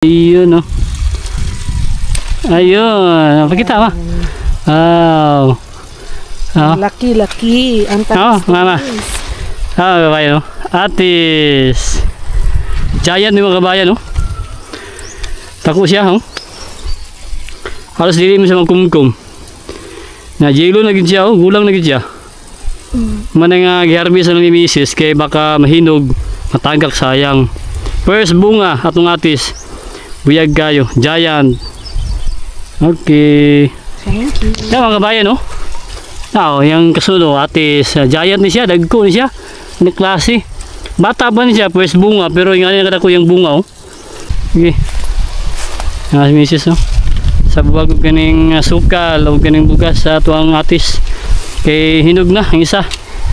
Ayun, no. Ayun, pakita ba? Wow. Oh. Laki-laki. Ang Oh, mama. Kabayan, no. Atis. Giant ni mga kabayan, no. Tako siya, no. Halos dili mo siya magkumkum. Na jelo na gid siya, oh, gulang na gid siya. Manay nga giharvest ng misis kay baka mahinog, matagak sayang. First bunga atong atis. Buyag kayo, giant. Okay. Thank you. Yan mga kabayan, no? Oo, yung kasulo, atis, giant ni siya, dagko ni siya. Ni klase. Bata pa ni siya, first bunga, pero yung ano yung ko yung bunga, oh. Okay. Yan, misis, no? Sa buwag kaning sukal, o kaning bugas sa tuwang atis. Kay hinog na, ang isa.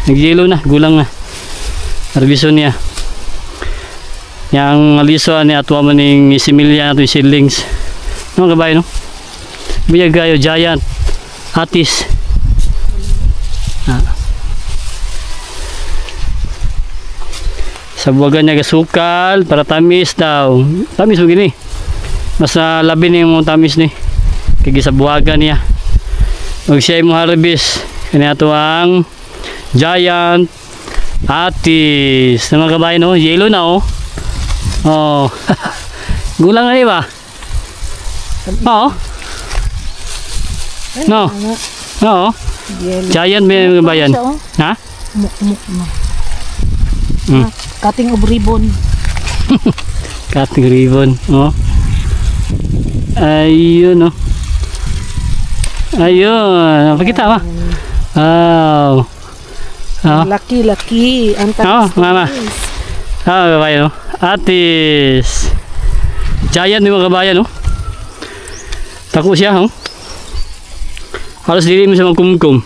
Nagjelo na, gulang na. Arbison niya. Yang aliso ni atwa maning similya ato seedlings. No kabayan, no? Buyag kayo, giant, atis. Sa buwagan niya gasukal para tamis daw. Tamis mo gini. Mas labi ni mo tamis ni. Kaya sa buwagan niya. Huwag siya mo harvest. Kaya ito ang giant atis. Na mga kabayan, no? Yellow na, oh. Oh. Gulang na iba. Oo. No. Oo. Giant may mga bayan. Ha? Muk-muk na. Mm. Cutting of ribbon. Cutting ribbon. Oh. Ayun, oh. Ayun. Pakita ba? Wow. Oh. Laki-laki. Ang Oh, mama. Kabayan, no? Atis. Giant ni mga kabayan, no? Tako siya, no? Halos dili mo siya magkumkum.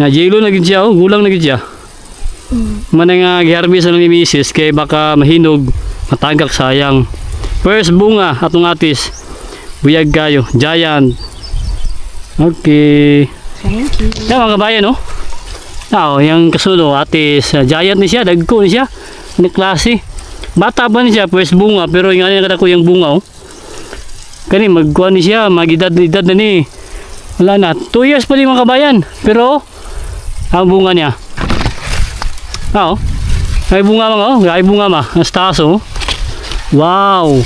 Na jelo na gid siya, oh, gulang na gid siya. Manay nga giharvest ng misis kay baka mahinog, matagak sayang. First bunga atong atis. Buyag kayo, giant. Okay. Thank you. Yan mga kabayan, no? Oo, yung kasulo, atis, giant ni siya, dagko ni siya. Ni klase. Bata pa ni siya, first bunga, pero yung ano yung ko yung bunga, oh. Kani magkuha ni siya, magidad na ni. Wala na, 2 years pa din mga kabayan. Pero ang bunga niya. Oo. May bunga mga, oh. May bunga ma, ang taas, oh. Wow.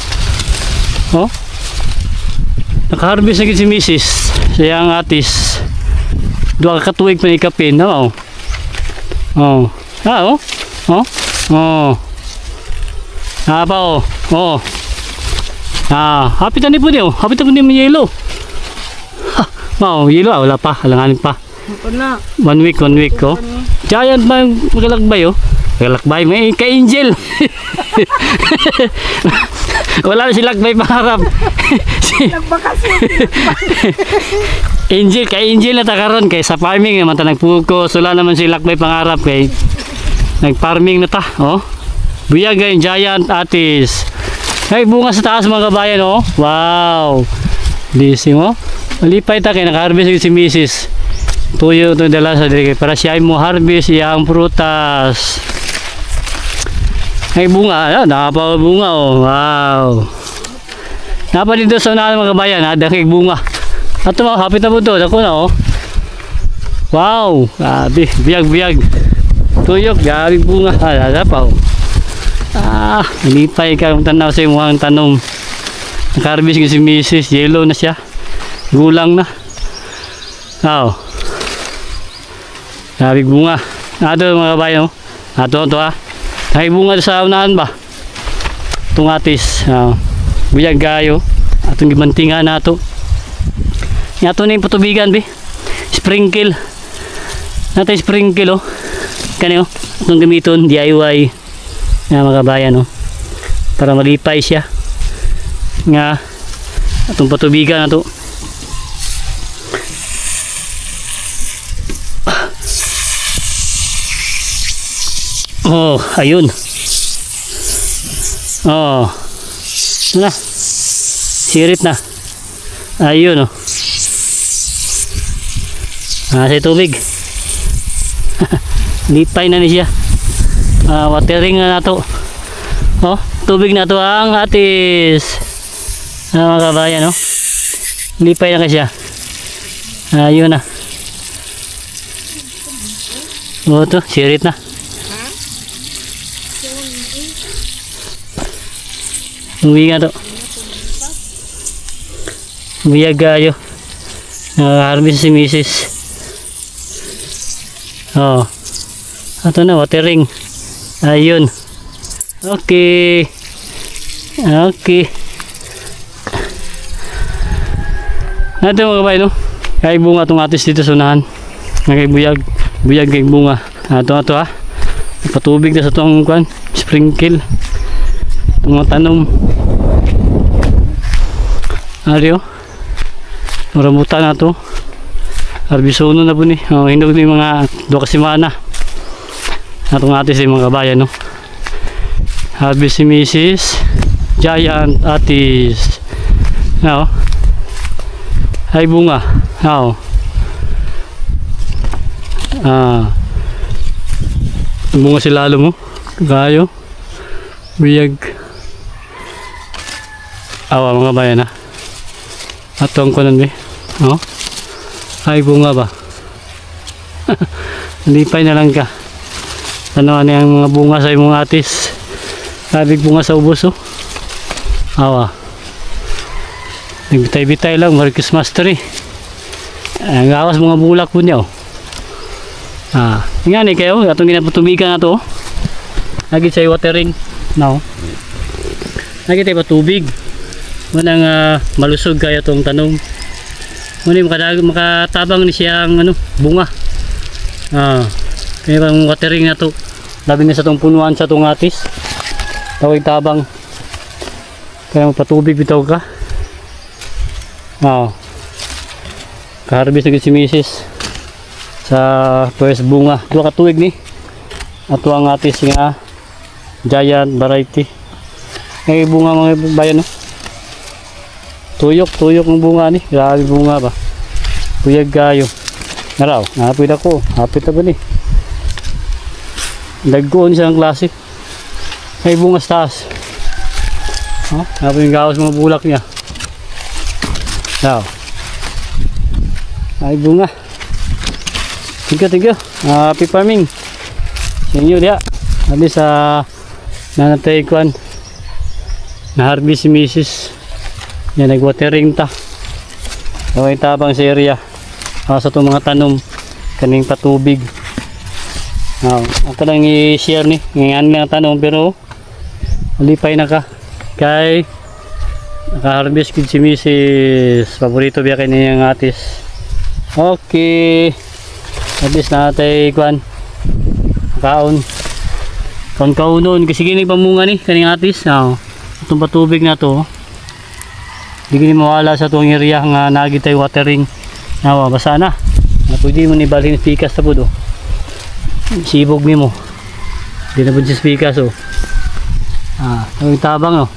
Oh. Naka-harvest na si misis. Siya ang atis. Dua katuig pa ni kapin, oh. Oh. Ah, oh. Oh. Oh. Apa, oh. Oh. Ah, hapit na ni po niyo. Hapit na po niyo may yellow. Wow, yellow, wala pa. Alanganin pa. 1 week, oh. Giant ba yung magalakbay, oh. Magalakbay, may ka-angel. Wala na si lakbay pangarap. Angel, kay-angel na takaron. Kay sa farming naman ta nagpuko. Wala naman si lakbay pangarap. Kay nag-farming na ta, oh. Buyag yung giant atis. Ay, bunga sa taas mga kabayan, oh. Wow. Busy mo. Malipay ta kay naka-harvest si misis. Tuyo ito dala sa dili para siya mo harvest yung prutas. Ay, bunga. Nakapabunga, oh. Wow. Napa dito sa unahan mga kabayan, ha? Dakig bunga. Ato mo, hapit na po ito. Dako na, oh. Wow. Grabe. Biyag. Tuyok. Grabe bunga. Lala pa, oh. Ah, nalipay ka kung tanaw sa mga tanong. Nakarbis ko si misis, yellow na siya. Gulang na. Oo. Grabe bunga. Ato mga kabayan, oh. Ato, ah. Nakay bunga sa unahan ba? Itong atis. Buyag kayo. Atong gibantingan na ito. Ito na yung patubigan, be. Sprinkle. Natin sprinkle, oh. Kani, oh. Itong gamiton, DIY. Nga mga kabayan, oh. Para malipay siya. Nga. Itong patubigan na ito. Oh, ayun. Oh. Na. Sirit na. Ayun, oh. Sa tubig. Lipay na ni siya. Watering na nato. Oh. Tubig na to ang atis. Mga kabayan, no? Lipay na kasi siya. Ayun na. O to, sirit na. Uwi nga to. Biyag kayo. Harvest si Mrs. Oh. Ito na, watering. Ayun. Okay. Okay. Ito mga kabay, no? Kaya bunga itong atis dito sa unahan. Buyag. Buyag kay bunga. Ito ha. Patubig na sa itong kwan. Sprinkle. Itong mga tanom. Ariyo. Rambutan na ito. Arbisono na po ni. Hinog ni mga 2 kasimana. Itong atis ay mga kabayan, no? Harvest si Mrs. Giant atis. No? Ay bunga. No? Bunga si lalo mo. Kayo. Biyag. Awa mga bayan ha. Atong ko nun no? Ay bunga ba? Lipay na lang ka. Ano yung mga bunga sa imong atis. Sabig bunga sa ubos oh. Awa. Nagbitay-bitay lang. Merry Christmas tree. Ang gawas mga bulak po niya oh. Nga ni kayo. Atong ginapatubigan na to oh. Lagi sa watering. No. Lagi tayo patubig. Manang malusog kaya itong tanong. Muna makatabang ni siyang ano, bunga. Kaya pang watering na to. Labi na sa itong punuan sa itong atis. Tawag tabang. Kaya magpatubig bitaw ka. Kaharbis na si Mrs. Sa tuwes bunga. 2 katuig ni. At ang atis nga giant variety. May bunga mga bayan no. Tuyok ng bunga ni. Grabe bunga ba. Buyag kayo. Naraw, hapit ako. Hapit ako ni. Dagkoon siya ng klase. May bunga sa taas. Hapit yung gawas mga bulak niya. Naraw. Ay bunga. Thank you. Happy farming. Sa inyo diya. Sabi sa nanatay kuan. Na-harvest si Mrs. Yan, nag-watering ta. Okay, tabang sa area. Sa itong mga tanom. Kaning patubig. Ito lang i-share ni. Ngayon lang tanom pero malipay na ka. Kay naka-harvest kid si Mrs. Paborito biya kayo niyang atis. Okay. At least natin kuan. Kaon. Kaon-kaunon. Kasi ginig pamunga ni. Kaning atis. Itong patubig na to. Hindi gini mawala sa itong area nga nagitay watering. Basa na. Pwede mo nibalhin yung pikas na po do. Sibog ni mo. Hindi na po siya pikas oh. Yung tabang oh.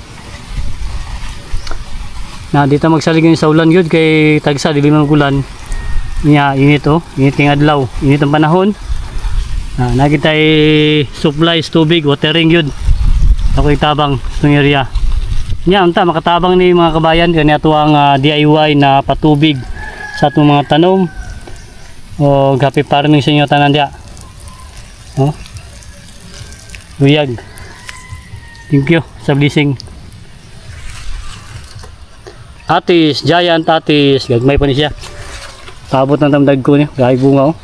Dito magsalig yung saulan yun kay tagsa, dili man kulan. Init oh. Init yung adlaw. Init ang panahon. Nagitay supplies tubig, watering yun. Ako yung tabang itong area. Unta makatabang ni mga kabayan kani ato ang DIY na patubig sa atong mga tanom. Happy farming sa inyo tanan dia. Buyag. Thank you sa blessing. Atis, giant atis, gagmay pa ni siya. Tabot ng tamdag ko ni, gahay bunga oh.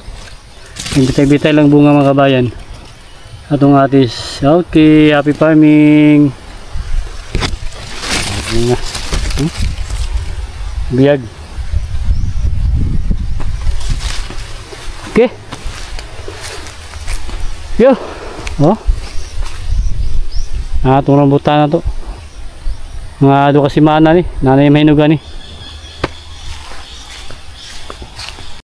Bitay-bitay lang bunga mga kabayan. Atong atis. Okay, happy farming. Biyag. Okay. Yo. Itong rambutan na to. Mga 2 kasimana ni. Nanay mahinugan ni.